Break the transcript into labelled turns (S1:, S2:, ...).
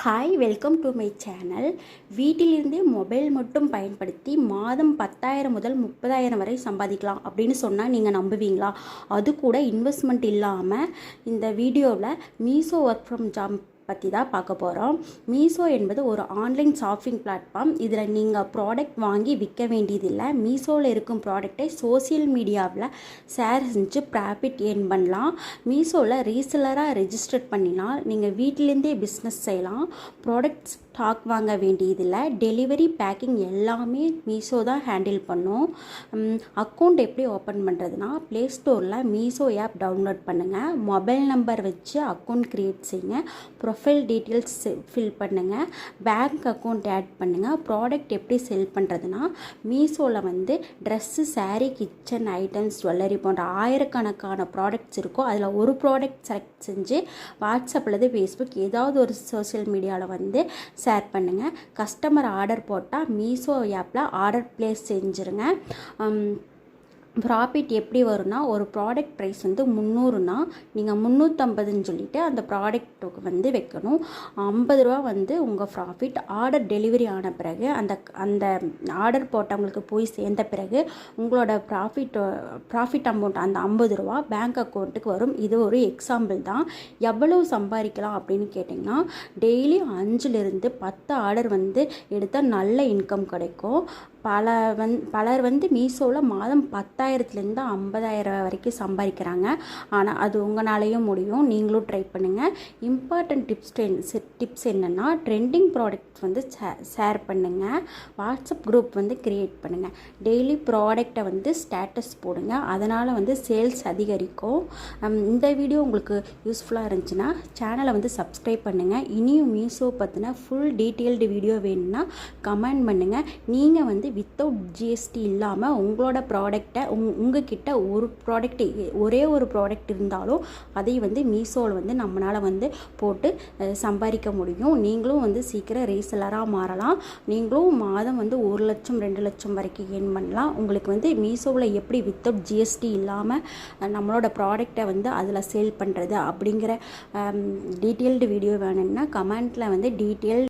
S1: Hi, welcome to my channel. வீட்டிலிருந்தே mobile மட்டும் பயன்படுத்தி மாதம் 10,000 முதல் 30,000 வரை சம்பாதிக்கலாம் அப்படின்னு சொன்னால் நீங்கள் நம்புவீங்களா? அது கூட இன்வெஸ்ட்மெண்ட் இல்லாமல். இந்த வீடியோவில் மீஷோ ஒர்க் ஃப்ரம் ஜாப் பற்றி தான் பார்க்க போகிறோம். மீஷோ என்பது ஒரு ஆன்லைன் ஷாப்பிங் பிளாட்ஃபார்ம். இதில் நீங்கள் ப்ராடக்ட் வாங்கி விற்க வேண்டியதில்லை. மீஷோவில் இருக்கும் ப்ராடக்டை சோசியல் மீடியாவில் ஷேர் செஞ்சு ப்ராஃபிட் ஏர்ன் பண்ணலாம். மீஷோவில் ரீசெல்லராக ரெஜிஸ்டர் பண்ணினால் நீங்கள் வீட்டிலேருந்தே பிஸ்னஸ் செய்யலாம். ப்ராடக்ட் ஸ்டாக் வாங்க வேண்டியதில்லை. டெலிவரி, பேக்கிங் எல்லாமே மீஷோ தான் ஹேண்டில் பண்ணும். அக்கௌண்ட் எப்படி ஓப்பன் பண்ணுறதுனா, ப்ளே ஸ்டோரில் மீஷோ ஆப் டவுன்லோட் பண்ணுங்கள். மொபைல் நம்பர் வச்சு அக்கௌண்ட் க்ரியேட் செய்யுங்க. ப்ரொஃபைல் டீட்டெயில்ஸ் ஃபில் பண்ணுங்கள். பேங்க் அக்கௌண்ட் ஆட் பண்ணுங்கள். ப்ராடக்ட் எப்படி செல் பண்ணுறதுனா, மீஷோவில் dress, sari, kitchen items, jewellery போன்ற ஆயிரக்கணக்கான ப்ராடக்ட்ஸ் இருக்கும். அதில் ஒரு ப்ராடக்ட் செலக்ட் செஞ்சு வாட்ஸ்அப் அல்லது ஃபேஸ்புக் ஏதாவது ஒரு சோஷியல் மீடியாவில் ஷேர் பண்ணுங்கள். கஸ்டமர் ஆர்டர் போட்டால் மீஷோ ஆப்பில் ஆர்டர் ப்ளேஸ் செஞ்சுருங்க. ப்ராஃபிட் எப்படி வரும்னா, ஒரு ப்ராடக்ட் ப்ரைஸ் 300னா நீங்கள் 350ன்னு சொல்லிவிட்டு அந்த ப்ராடக்ட்டுக்கு வைக்கணும். 50 ரூபா உங்கள் ப்ராஃபிட். ஆர்டர் டெலிவரி ஆன பிறகு அந்த ஆர்டர் போட்டவங்களுக்கு போய் சேர்ந்த பிறகு உங்களோட ப்ராஃபிட் அமௌண்ட் அந்த 50 ரூபா பேங்க் அக்கௌண்ட்டுக்கு வரும். இது ஒரு எக்ஸாம்பிள் தான். எவ்வளவு சம்பாதிக்கலாம் அப்படின்னு கேட்டிங்கன்னா, டெய்லி 5லிருந்து 10 ஆர்டர் எடுத்தால் நல்ல இன்கம் கிடைக்கும். பலர் மீஷோவில் மாதம் 10,000லேருந்து 50,000 வரைக்கும் சம்பாதிக்கிறாங்க. ஆனால் அது உங்களாலேயும் முடியும். நீங்களும் ட்ரை பண்ணுங்கள். இம்பார்ட்டன்ட் டிப்ஸ் என்னென்னா, ட்ரெண்டிங் ப்ராடக்ட் ஷேர் பண்ணுங்கள். வாட்ஸ்அப் குரூப் க்ரியேட் பண்ணுங்கள். டெய்லி ப்ராடக்டை ஸ்டேட்டஸ் போடுங்க. அதனால் சேல்ஸ் அதிகரிக்கும். இந்த வீடியோ உங்களுக்கு யூஸ்ஃபுல்லாக இருந்துச்சுன்னா சேனலை சப்ஸ்கிரைப் பண்ணுங்கள். இனியும் மீஷோ பற்றின ஃபுல் டீட்டெயில்டு வீடியோ வேணும்னா கமெண்ட் பண்ணுங்கள். நீங்கள் வித்தவுட் ஜிஎஸ்டி இல்லாமல் உங்களோட ப்ராடக்டை உங்ககிட்ட ஒரே ஒரு ப்ராடக்ட் இருந்தாலும் அதை மீஷோவில் நம்மளால் போட்டு சம்பாதிக்க முடியும். நீங்களும் சீக்கிரம் ரீசெல்லராக மாறலாம். நீங்களும் மாதம் 1 லட்சம் 2 லட்சம் வரைக்கும் ஏர்ன் பண்ணலாம். உங்களுக்கு மீஷோவில் எப்படி வித்தவுட் ஜிஎஸ்டி இல்லாமல் நம்மளோட ப்ராடக்டை அதில் சேல் பண்ணுறது அப்படிங்கிற டீட்டெயில்டு வீடியோ வேணும்னா கமெண்ட்டில் டீட்டெயில்